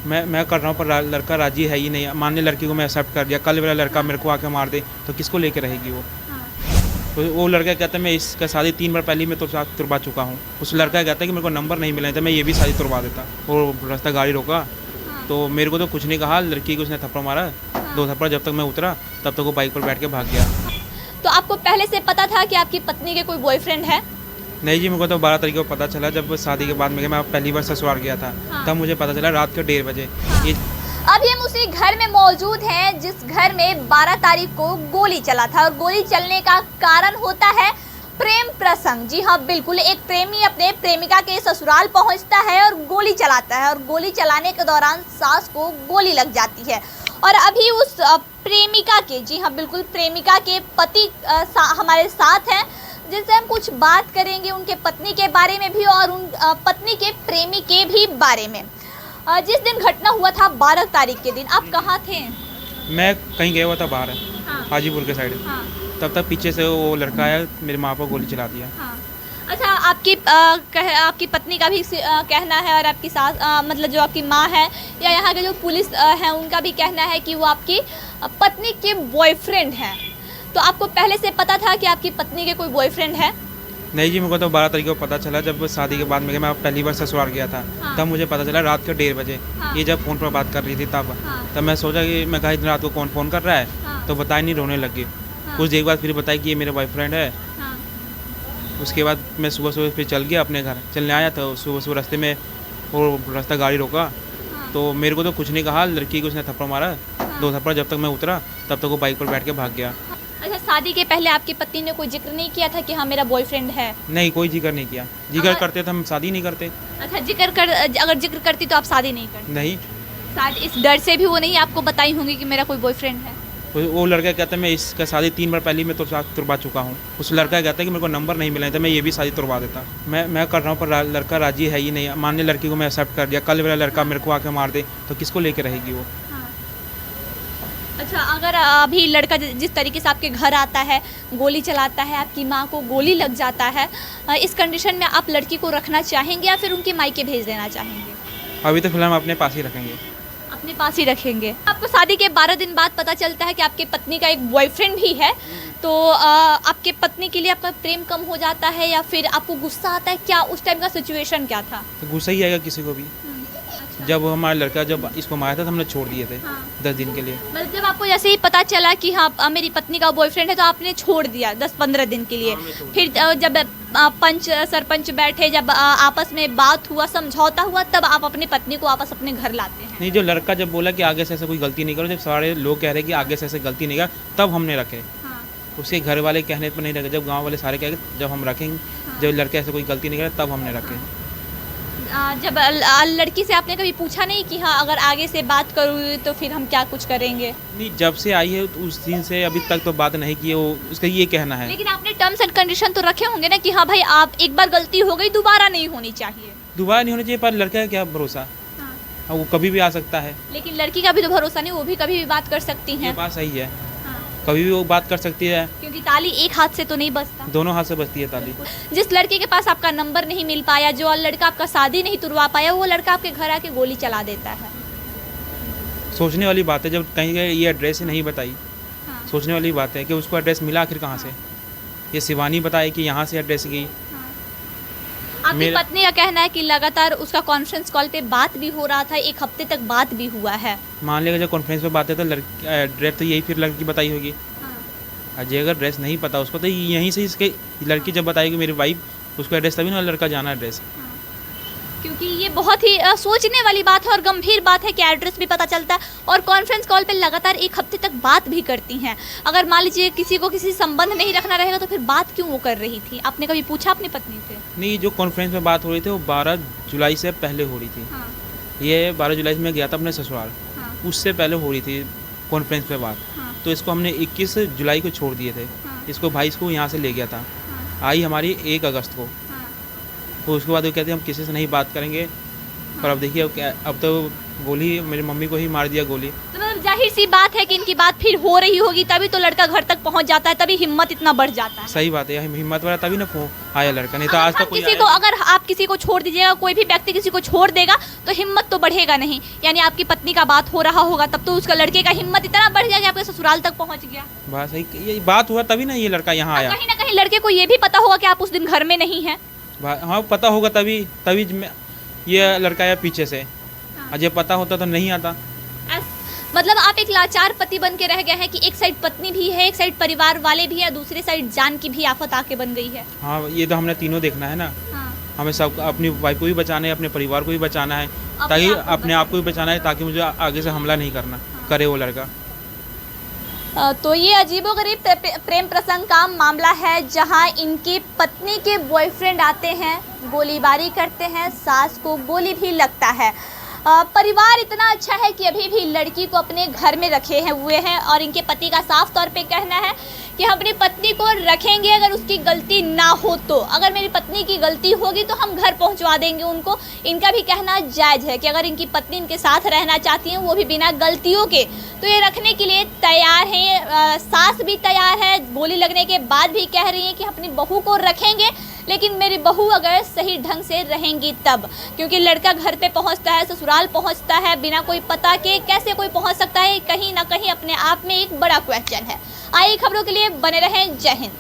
मैं कर रहा हूँ, पर लड़का राजी है ही नहीं। मान ली लड़की को मैं एक्सेप्ट कर दिया, कल वाला लड़का मेरे को आके मार दे तो किसको लेके रहेगी वो? तो वो लड़का कहता है मैं इसका शादी 3 बार पहले मैं तो साथ तुड़वा चुका हूँ। उस लड़का कहता है कि मेरे को नंबर नहीं मिला था, मैं ये भी शादी तुड़वा देता। वो रास्ता गाड़ी रोका तो मेरे को तो कुछ नहीं कहा, लड़की को उसने थप्पड़ मारा, 2 थप्पड़। जब तक मैं उतरा तब तक वो बाइक पर बैठ के भाग गया। तो आपको पहले से पता था कि आपकी पत्नी के कोई बॉयफ्रेंड है? नहीं जी, मेरे को तो 12 तारीख को पता चला, जब शादी के बाद में मैं पहली बार ससुराल गया था। तब मुझे पता चला रात के 1:30 बजे। ये अभी हम उसी घर में मौजूद हैं जिस घर में 12 तारीख को गोली चला था, और गोली चलने का कारण होता है प्रेम प्रसंग। जी हाँ, बिल्कुल, एक प्रेमी अपने प्रेमिका के ससुराल पहुंचता है और गोली चलाता है, और गोली चलाने के दौरान सास को गोली लग जाती है। और अभी उस प्रेमिका के, जी हाँ बिल्कुल, प्रेमिका के पति हमारे साथ हैं, जिनसे हम कुछ बात करेंगे उनके पत्नी के बारे में भी और उन पत्नी के प्रेमी के भी बारे में। जिस दिन घटना हुआ था 12 तारीख के दिन, आप कहाँ थे? मैं कहीं गया हुआ था बाहर, हाँ। हाजीपुर के साइड। हाँ। तब तक पीछे से वो लड़का आया, मेरी माँ पर गोली चला दिया। हाँ। अच्छा, आपकी पत्नी का भी कहना है, और आपकी सास मतलब जो आपकी माँ है या यहाँ के जो पुलिस है उनका भी कहना है कि वो आपकी पत्नी के बॉयफ्रेंड हैं। तो आपको पहले से पता था कि आपकी पत्नी के कोई बॉयफ्रेंड है? नहीं जी, मेरे को तो 12 तारीख को पता चला, जब शादी के बाद में मैं पहली बार ससुराल गया था। तब मुझे पता चला रात के 1:30 बजे। ये जब फ़ोन पर बात कर रही थी तब मैं सोचा कि मैं कहा इतनी रात को कौन फ़ोन कर रहा है, तो बताया नहीं, रोने लगी। कुछ देर बाद फिर बताया कि ये मेरा बॉयफ्रेंड है। उसके बाद मैं सुबह सुबह फिर चल गया अपने घर, चलने आया था। सुबह सुबह रास्ते में वो रास्ता गाड़ी रोका तो मेरे को तो कुछ नहीं कहा, लड़की को उसने थप्पड़ मारा, 2 थप्पड़। जब तक मैं उतरा तब तक वो बाइक पर बैठ के भाग गया। अच्छा, शादी के पहले आपकी पत्नी ने कोई जिक्र नहीं किया था कि हाँ मेरा बॉयफ्रेंड है? नहीं, कोई जिक्र नहीं किया। जिक्र करते तो हम शादी नहीं करते। अच्छा, अगर जिक्र करती तो आप शादी नहीं करते? नहीं। शायद इस डर से भी वो नहीं आपको बताई होंगी कि मेरा कोई बॉयफ्रेंड है? वो लड़का कहता है मैं इसका शादी 3 बार पहले मैं तो साथ तुड़वा चुका हूँ। उस लड़का कहता है कि मेरे को नंबर नहीं मिला था, मैं ये भी शादी तुड़वा देता। मैं कर रहा हूँ, पर लड़का राजी है ही नहीं। मान ली लड़की को मैं एक्सेप्ट कर दिया, कल वाला लड़का मेरे को आके मार दे तो किसको लेके रहेगी वो? अच्छा, अगर अभी लड़का जिस तरीके से आपके घर आता है, गोली चलाता है, आपकी माँ को गोली लग जाता है, इस कंडीशन में आप लड़की को रखना चाहेंगे या फिर उनके मायके भेज देना चाहेंगे? अभी तो फिलहाल हम अपने पास ही रखेंगे। अपने पास ही रखेंगे। आपको शादी के 12 दिन बाद पता चलता है कि आपके पत्नी का एक बॉयफ्रेंड भी है, तो आपके पत्नी के लिए आपका प्रेम कम हो जाता है या फिर आपको गुस्सा आता है? क्या उस टाइम का सिचुएशन क्या था? तो गुस्सा ही आएगा किसी को भी। जब हमारा लड़का जब इसको मारा था तो हमने छोड़ दिए थे 10 दिन के लिए। मतलब जब आपको जैसे ही पता चला कि हाँ मेरी पत्नी का बॉयफ्रेंड है तो आपने छोड़ दिया 10-15 दिन के लिए? फिर जब पंच सरपंच बैठे, जब आपस में बात हुआ, समझौता हुआ, तब आप अपनी पत्नी को वापस अपने घर लाते हैं? नहीं, जो लड़का जब बोला कि आगे से ऐसे कोई गलती नहीं करो, जब सारे लोग कह रहे कि आगे से ऐसे गलती नहीं कर, तब हमने रखे। उसके घर वाले कहने पर नहीं रखे, जब गाँव वाले सारे कहे जब हम रखेंगे, जब लड़के ऐसे कोई गलती नहीं करे तब हमने रखे। जब लड़की से आपने कभी पूछा नहीं कि हाँ अगर आगे से बात करूँ तो फिर हम क्या कुछ करेंगे? नहीं, जब से आई है उस दिन से अभी तक तो बात नहीं की है। वो उसका ये कहना है। लेकिन आपने टर्म्स एंड कंडीशन तो रखे होंगे ना कि हाँ भाई आप एक बार गलती हो गई, दोबारा नहीं होनी चाहिए। दोबारा नहीं होनी चाहिए, पर लड़का का क्या भरोसा? वो कभी भी आ सकता है। लेकिन लड़की का भी तो भरोसा नहीं, वो भी कभी भी बात कर सकती है। ये बात सही है, कभी भी वो बात कर सकती है, क्योंकि ताली एक हाथ से तो नहीं बजता, दोनों हाथ से बजती है ताली। जिस लड़के के पास आपका नंबर नहीं मिल पाया, जो लड़का आपका शादी नहीं तुड़वा पाया, वो लड़का आपके घर आके गोली चला देता है। सोचने वाली बात है, जब कहीं ये एड्रेस ही नहीं बताई। सोचने वाली बात है कि उसको एड्रेस मिला आखिर कहाँ से? ये शिवानी बताए कि यहाँ से एड्रेस गई। आपकी पत्नी का कहना है कि लगातार उसका कॉन्फ्रेंस कॉल पे बात भी हो रहा था, 1 हफ्ते तक बात भी हुआ है। मान लेगा जब कॉन्फ्रेंस पे बात है तो एड्रेस तो यही फिर लड़की बताई होगी। अजय अगर एड्रेस नहीं पता उसको तो यहीं से इसके लड़की जब बताएगी मेरी वाइफ, उसको एड्रेस तभी ना लड़का जाना एड्रेस। क्योंकि ये बहुत ही सोचने वाली बात है और गंभीर बात है कि एड्रेस भी पता चलता है और कॉन्फ्रेंस कॉल पे लगातार 1 हफ्ते तक बात भी करती हैं। अगर मान लीजिए किसी को किसी संबंध नहीं रखना रहेगा तो फिर बात क्यों वो कर रही थी? आपने कभी पूछा अपनी पत्नी से? नहीं, जो कॉन्फ्रेंस में बात हो रही थी वो 12 जुलाई से पहले हो रही थी। ये 12 जुलाई में गया था अपने ससुराल, उससे पहले हो रही थी कॉन्फ्रेंस पे बात। तो इसको हमने 21 जुलाई को छोड़ दिए थे। इसको भाई इसको यहाँ से ले गया था। आई हमारी 1 अगस्त को। तो उसके बाद वो कहते हम किसी से नहीं बात करेंगे। पर अब देखिए अब तो गोली मेरी मम्मी को ही मार दिया गोली। तो मतलब जाहिर सी बात है कि इनकी बात फिर हो रही होगी, तभी तो लड़का घर तक पहुंच जाता है, तभी हिम्मत इतना बढ़ जाता है। सही बात है, हिम्मत वाला तभी ना आया लड़का, नहीं तो आज तक कोई किसी को, अगर आप किसी को छोड़ दीजिएगा, कोई भी व्यक्ति किसी को छोड़ देगा तो हिम्मत तो बढ़ेगा नहीं। यानी आपकी पत्नी का बात हो रहा होगा, तब तो उसका लड़के का हिम्मत इतना बढ़ गया कि आपके ससुराल तक पहुंच गया। बस ये बात हुआ तभी ना ये लड़का यहाँ आया। कहीं ना कहीं लड़के को ये भी पता होगा कि आप उस दिन घर में नहीं है। हाँ पता होगा तभी ये लड़का आया पीछे से, अजय पता होता तो नहीं आता। मतलब आप एक लाचार पति बन के रह गए हैं कि एक साइड पत्नी भी है, एक साइड परिवार वाले भी है, दूसरी साइड जान की भी आफत आके बन गई है। हाँ ये तो हमने तीनों देखना है ना। हाँ। हमें सब अपनी वाइफ को भी बचाना है, अपने परिवार को भी बचाना है, ताकि अपने आप को भी बचाना है, ताकि मुझे आगे से हमला नहीं करना करे वो लड़का। तो ये अजीबोगरीब प्रेम प्रसंग का मामला है, जहां इनकी पत्नी के बॉयफ्रेंड आते हैं, गोलीबारी करते हैं, सास को गोली भी लगता है। परिवार इतना अच्छा है कि अभी भी लड़की को अपने घर में रखे हुए हैं और इनके पति का साफ तौर पे कहना है कि हम अपनी पत्नी को रखेंगे, अगर उसकी गलती ना हो तो। अगर मेरी पत्नी की गलती होगी तो हम घर पहुंचवा देंगे उनको। इनका भी कहना जायज़ है कि अगर इनकी पत्नी इनके साथ रहना चाहती हैं, वो भी बिना गलतियों के, तो ये रखने के लिए तैयार हैं। सास भी तैयार है, गोली लगने के बाद भी कह रही हैं कि अपनी बहू को रखेंगे, लेकिन मेरी बहू अगर सही ढंग से रहेंगी तब। क्योंकि लड़का घर पे पहुंचता है, ससुराल पहुंचता है, बिना कोई पता के कैसे कोई पहुंच सकता है, कहीं ना कहीं अपने आप में एक बड़ा क्वेश्चन है। आइए खबरों के लिए बने रहें। जय हिंद।